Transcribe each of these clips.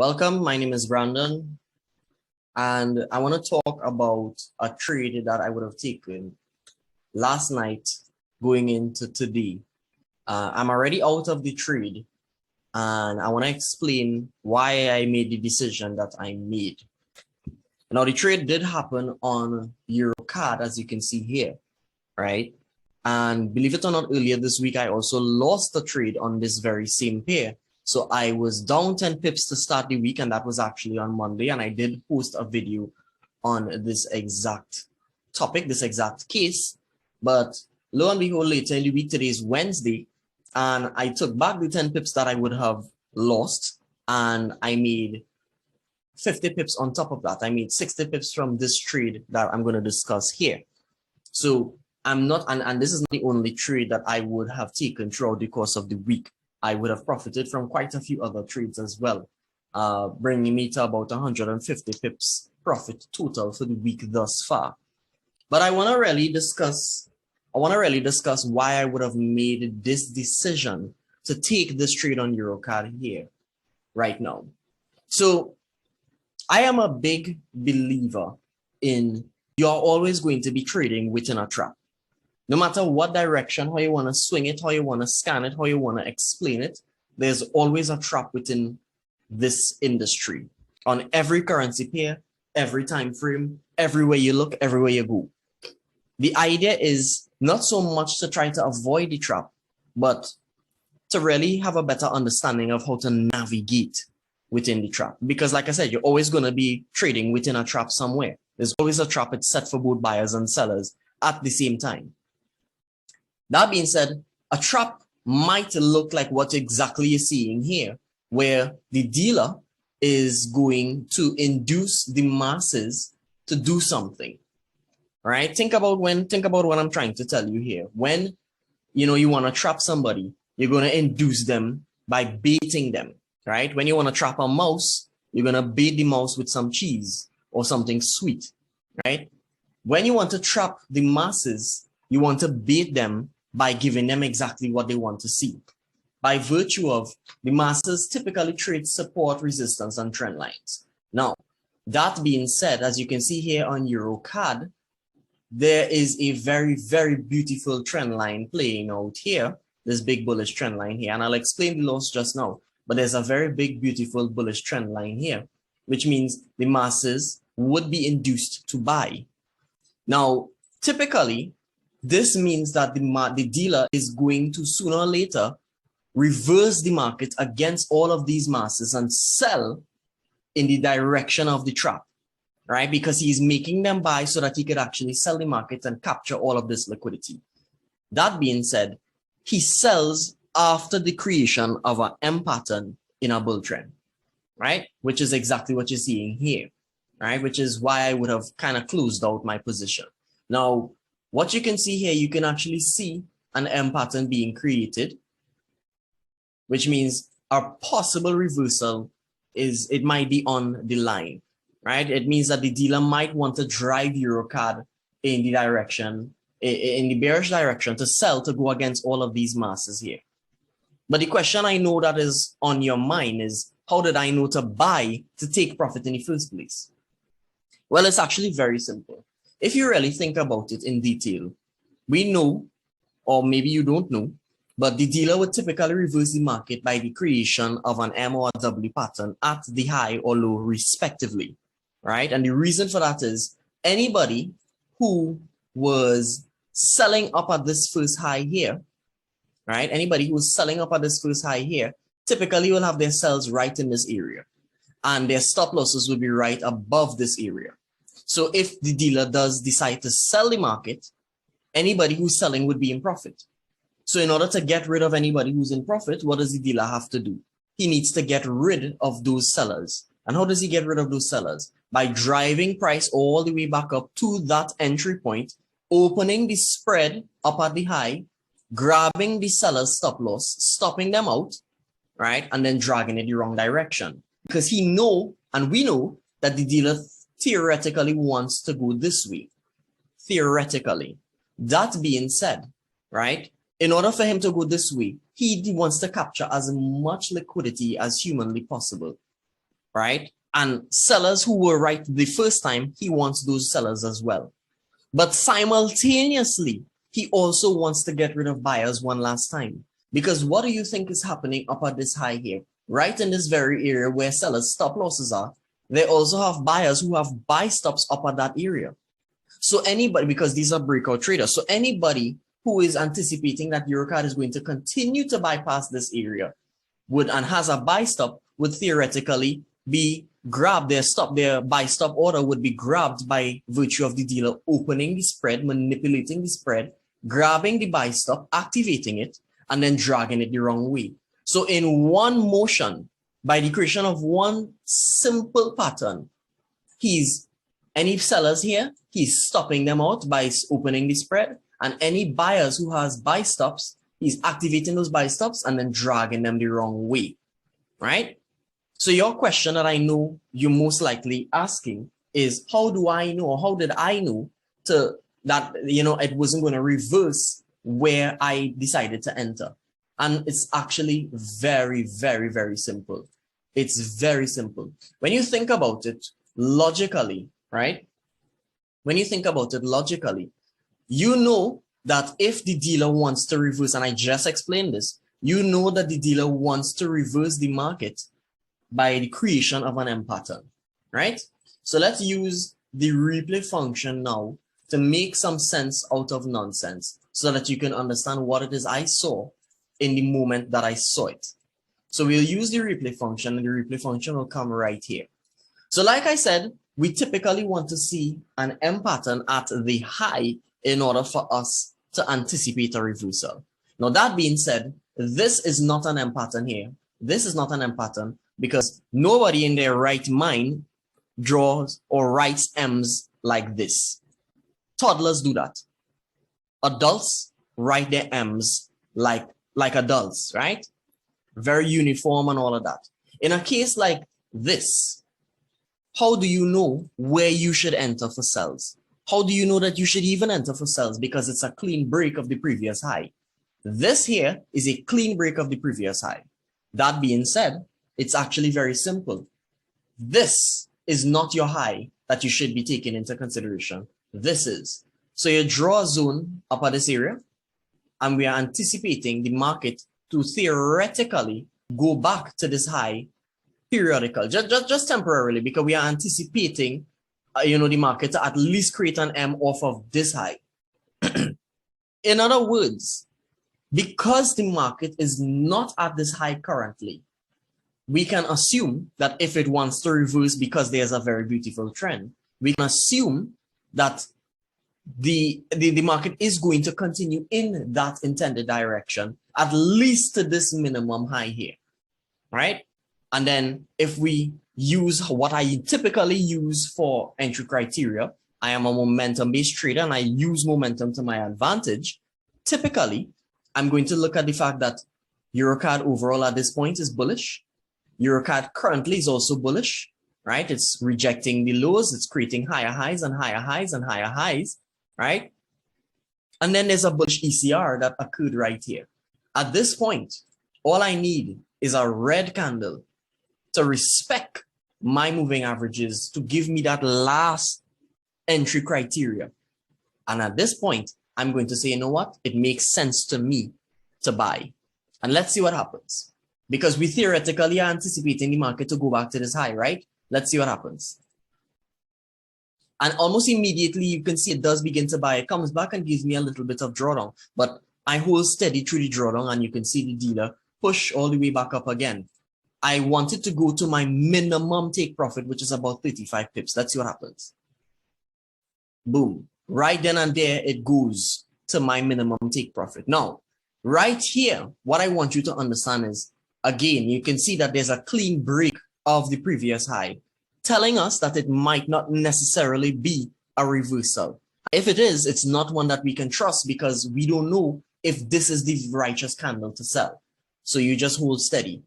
Welcome, my name is Brandon, and I want to talk about a trade that I would have taken last night going into today. I'm already out of the trade, and I want to explain why I made the decision that I made. Now, the trade did happen on EuroCAD, as you can see here, right? And believe it or not, earlier this week, I also lost the trade on this very same pair. So I was down 10 pips to start the week, and that was actually on Monday. And I did post a video on this exact topic, this exact case. But lo and behold, later in the week, today is Wednesday, and I took back the 10 pips that I would have lost, and I made 50 pips on top of that. I made 60 pips from this trade that I'm going to discuss here. So I'm not, and this is not the only trade that I would have taken throughout the course of the week. I would have profited from quite a few other trades as well, bringing me to about 150 pips profit total for the week thus far. But I want to really discuss why I would have made this decision to take this trade on EuroCAD here right now. So I am a big believer in you're always going to be trading within a trap. No matter what direction, how you want to swing it, how you want to scan it, how you want to explain it, there's always a trap within this industry. On every currency pair, every time frame, everywhere you look, everywhere you go. The idea is not so much to try to avoid the trap, but to really have a better understanding of how to navigate within the trap. Because like I said, you're always going to be trading within a trap somewhere. There's always a trap. It's set for both buyers and sellers at the same time. That being said, a trap might look like what exactly you're seeing here, where the dealer is going to induce the masses to do something. All right? Think about what I'm trying to tell you here. When you want to trap somebody, you're going to induce them by baiting them, right? When you want to trap a mouse, you're going to bait the mouse with some cheese or something sweet, right? When you want to trap the masses, you want to bait them by giving them exactly what they want to see. By virtue of the masses typically trade support, resistance, and trend lines. Now, that being said, as you can see here on EuroCAD, there is a very, very beautiful trend line playing out here, this big bullish trend line here, and I'll explain the loss just now, but there's a very big, beautiful bullish trend line here, which means the masses would be induced to buy. Now, typically, this means that the dealer is going to sooner or later reverse the market against all of these masses and sell in the direction of the trap, right? Because he's making them buy so that he could actually sell the market and capture all of this liquidity. That being said, he sells after the creation of an M pattern in a bull trend, right? Which is exactly what you're seeing here, right? Which is why I would have kind of closed out my position. Now, what you can see here, you can actually see an M pattern being created, which means a possible reversal it might be on the line, right? It means that the dealer might want to drive EuroCAD in the direction, in the bearish direction to sell, to go against all of these masses here. But the question I know that is on your mind is, how did I know to buy to take profit in the first place? Well, it's actually very simple. If you really think about it in detail, we know, or maybe you don't know, but the dealer would typically reverse the market by the creation of an M or a W pattern at the high or low respectively, right? And the reason for that is anybody who was selling up at this first high here, right? Anybody who was selling up at this first high here typically will have their sells right in this area, and their stop losses will be right above this area. So if the dealer does decide to sell the market, anybody who's selling would be in profit. So in order to get rid of anybody who's in profit, what does the dealer have to do? He needs to get rid of those sellers. And how does he get rid of those sellers? By driving price all the way back up to that entry point, opening the spread up at the high, grabbing the seller's stop loss, stopping them out, right? And then dragging it the wrong direction. Because he know, and we know, that the dealer theoretically wants to go this way. Theoretically. That being said, right, in order for him to go this way, he wants to capture as much liquidity as humanly possible. right? And sellers who were right the first time, he wants those sellers as well. But simultaneously, he also wants to get rid of buyers one last time. Because what do you think is happening up at this high here? Right in this very area where sellers' stop losses are, they also have buyers who have buy stops up at that area. So anybody, because these are breakout traders, so anybody who is anticipating that Eurocard is going to continue to bypass this area would and has a buy stop would theoretically be grabbed. Their buy stop order would be grabbed by virtue of the dealer opening the spread, manipulating the spread, grabbing the buy stop, activating it, and then dragging it the wrong way. So in one motion, by the creation of one simple pattern, any sellers here, he's stopping them out by opening the spread, and any buyers who has buy stops, he's activating those buy stops and then dragging them the wrong way, right? So your question that I know you're most likely asking is, how do I know, or how did I know that it wasn't going to reverse where I decided to enter? And it's actually very, very, very simple. It's very simple. When you think about it logically, right? When you think about it logically, you know that if the dealer wants to reverse, and I just explained this, you know that the dealer wants to reverse the market by the creation of an M pattern, right? So let's use the replay function now to make some sense out of nonsense so that you can understand what it is I saw in the moment that I saw it. So we'll use the replay function, and the replay function will come right here. So like I said, we typically want to see an M pattern at the high in order for us to anticipate a reversal. Now, that being said, this is not an M pattern here. This is not an M pattern because nobody in their right mind draws or writes M's like this. Toddlers do that. Adults write their M's like adults, right? Very uniform and all of that. In a case like this, how do you know where you should enter for sells? How do you know that you should even enter for sells? Because it's a clean break of the previous high. This here is a clean break of the previous high. That being said, it's actually very simple. This is not your high that you should be taking into consideration. This is. So you draw a zone up at this area, and we are anticipating the market to theoretically go back to this high periodical, just temporarily, because we are anticipating the market to at least create an M off of this high. In other words, because the market is not at this high currently, we can assume that if it wants to reverse because there's a very beautiful trend, we can assume that the market is going to continue in that intended direction, at least to this minimum high here, right? And then if we use what I typically use for entry criteria, I am a momentum-based trader and I use momentum to my advantage. Typically, I'm going to look at the fact that Eurocard overall at this point is bullish. Eurocard currently is also bullish, right? It's rejecting the lows. It's creating higher highs and higher highs and higher highs, right? And then there's a bullish ECR that occurred right here. At this point, all I need is a red candle to respect my moving averages to give me that last entry criteria. And at this point, I'm going to say, you know what? It makes sense to me to buy. And let's see what happens. Because we theoretically are anticipating the market to go back to this high, right? Let's see what happens. And almost immediately, you can see it does begin to buy. It comes back and gives me a little bit of drawdown. But I hold steady through the drawdown, and you can see the dealer push all the way back up again. I wanted to go to my minimum take profit, which is about 35 pips. Let's see what happens. Boom. Right then and there, it goes to my minimum take profit. Now, right here, what I want you to understand is, again, you can see that there's a clean break of the previous high, telling us that it might not necessarily be a reversal. If it is, it's not one that we can trust because we don't know if this is the righteous candle to sell. So you just hold steady.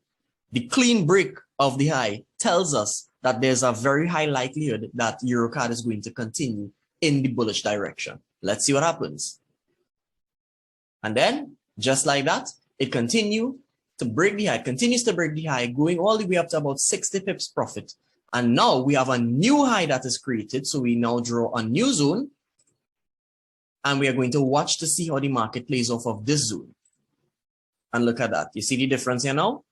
The clean break of the high tells us that there's a very high likelihood that Eurocard is going to continue in the bullish direction. Let's see what happens. And then, just like that, it continued to break the high, continues to break the high, going all the way up to about 60 pips profit. And now we have a new high that is created. So we now draw a new zone. And we are going to watch to see how the market plays off of this zone. And look at that. You see the difference here now?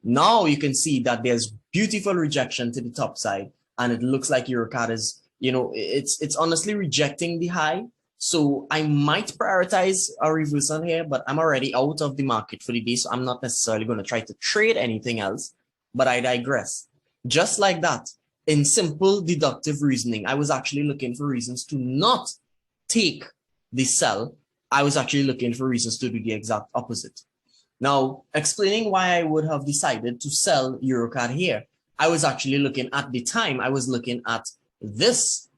Now you can see that there's beautiful rejection to the top side. And it looks like Eurocard is, it's honestly rejecting the high. So I might prioritize a reversal here, but I'm already out of the market for the day. So I'm not necessarily going to try to trade anything else, but I digress. Just like that, in simple deductive reasoning, I was actually looking for reasons to not take the sell. I was actually looking for reasons to do the exact opposite. Now, explaining why I would have decided to sell Eurocard here, I was actually looking at the time, I was looking at this,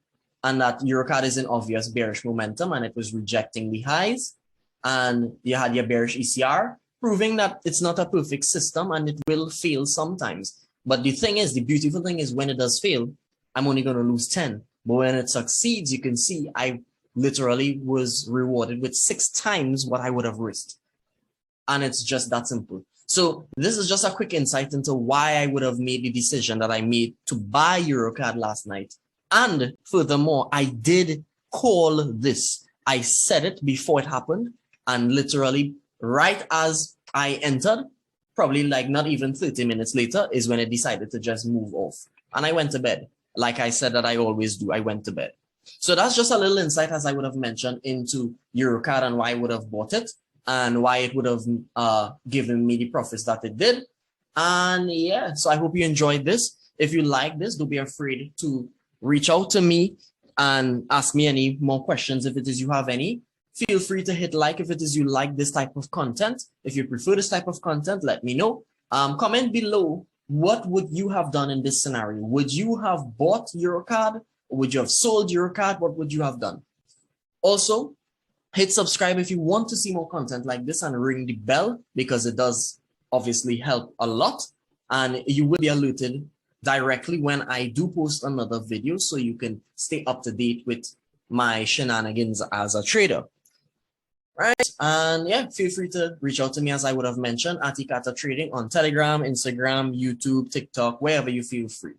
and that Eurocard is in obvious bearish momentum and it was rejecting the highs. And you had your bearish ECR, proving that it's not a perfect system and it will fail sometimes. But the thing is, the beautiful thing is when it does fail, I'm only going to lose 10. But when it succeeds, you can see I literally was rewarded with 6 times what I would have risked. And it's just that simple. So this is just a quick insight into why I would have made the decision that I made to buy Eurocard last night. And furthermore, I did call this. I said it before it happened. And literally right as I entered, probably like not even 30 minutes later is when it decided to just move off. And I went to bed. Like I said that I always do, I went to bed. So that's just a little insight, as I would have mentioned, into Eurocard and why I would have bought it and why it would have given me the profits that it did. And yeah, so I hope you enjoyed this. If you like this, don't be afraid to reach out to me and ask me any more questions if it is you have any. Feel free to hit like if it is you like this type of content. If you prefer this type of content, let me know. Comment below, what would you have done in this scenario? Would you have bought Eurocard? Would you have sold Eurocard? What would you have done? Also, hit subscribe if you want to see more content like this and ring the bell because it does obviously help a lot. And you will be alerted directly when I do post another video so you can stay up to date with my shenanigans as a trader. Right, and yeah, feel free to reach out to me as I would have mentioned at Ikata Trading on Telegram, Instagram, YouTube, TikTok, wherever you feel free.